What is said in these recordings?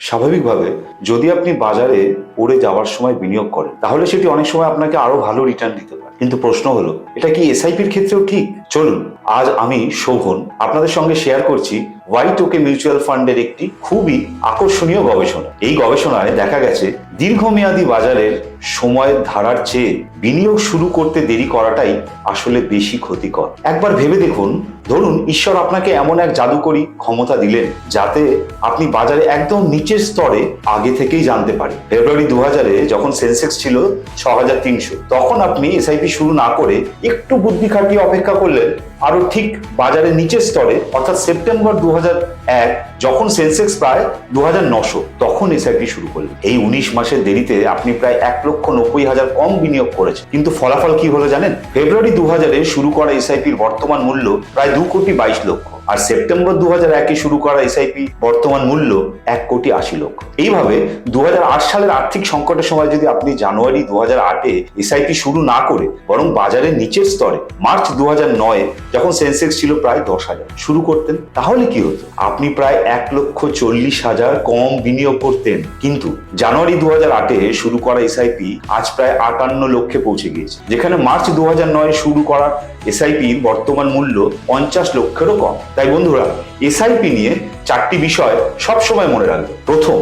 স্বাভাবিকভাবে যদি আপনি বাজারে পড়ে যাওয়ার সময় বিনিয়োগ করেন তাহলে সেটি অনেক সময় আপনাকে আরো ভালো রিটার্ন দিতে পারে। কিন্তু প্রশ্ন হলো, এটা কি এসআইপির ক্ষেত্রেও ঠিক? চলুন আজ আমি শোভন আপনাদের সঙ্গে শেয়ার করছি হোয়াইট ওকে মিউচুয়াল ফান্ডের একটি খুবই আকর্ষণীয় গবেষণা। এই গবেষণায় দেখা গেছে দীর্ঘমেয়াদী বাজারের সময়ের ধারার চেয়ে বিনিয়োগ শুরু করতে দেরি করাটাই আসলে বেশি ক্ষতিকর। একবার ভেবে দেখুন, ধরুন ঈশ্বর আপনাকে এমন এক জাদুকরী ক্ষমতা দিলেন যাতে আপনি বাজারে একদম নিচের স্তরে আগে থেকেই জানতে পারেন। ফেব্রুয়ারি 2000-এ যখন সেন্সেক্স ছিল 6300, তখন আপনি এসআইপি শুরু না করে একটু বুদ্ধি খাটিয়ে অপেক্ষা করলেন আরো ঠিক বাজারের নিচের স্তরে, অর্থাৎ সেপ্টেম্বর 2001 যখন সেন্সেক্স প্রায় 2900, তখন এসআইপি শুরু করলেন। এই 19 মাসের দেরিতে আপনি প্রায় 1,90,000 কম বিনিয়োগ করেছেন। কিন্তু ফলাফল কি হলো জানেন? ফেব্রুয়ারি 2000-এ শুরু করা এসআইপির বর্তমান মূল্য প্রায় 2,22,00,000, আর সেপ্টেম্বর 2001-এ শুরু করা এসআইপি বর্তমান মূল্য 1,80,00,000। এইভাবে 2008 সালের আর্থিক সংকটের সময় যদি আপনি জানুয়ারি 2008-এ এসআইপি শুরু না করে বরং বাজারের নিচের স্তরে মার্চ 2009-এ যখন সেন্সেক্স ছিল প্রায় 10,000 শুরু করতেন, তাহলে কি হতো? আপনি প্রায় 1,40,000 কম বিনিয়োগ করতেন। কিন্তু জানুয়ারি 2008-এ শুরু করা এসআইপি আজ প্রায় 58 লক্ষে পৌঁছে গিয়েছে, যেখানে মার্চ 2009-এ শুরু করা এসআইপির বর্তমান মূল্য 50 লক্ষেরও কম। তাই বন্ধুরা, এসআইপি নিয়ে 4টি বিষয় সবসময় মনে রাখবেন। প্রথম,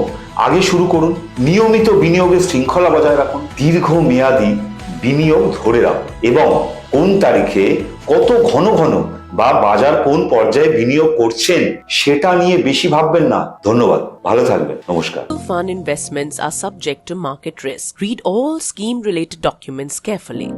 আগে শুরু করুন, নিয়মিত বিনিয়োগের শৃঙ্খলা বজায় রাখুন, দীর্ঘমেয়াদী বিনিয়োগ ধরে রাখুন, এবং কোন তারিখে কত ঘন ঘন বা বাজার কোন পর্যায়ে বিনিয়োগ করছেন সেটা নিয়ে বেশি ভাববেন না। ধন্যবাদ, ভালো থাকবেন, নমস্কার। Fund investments are subject to market risk. Read all scheme-related documents carefully.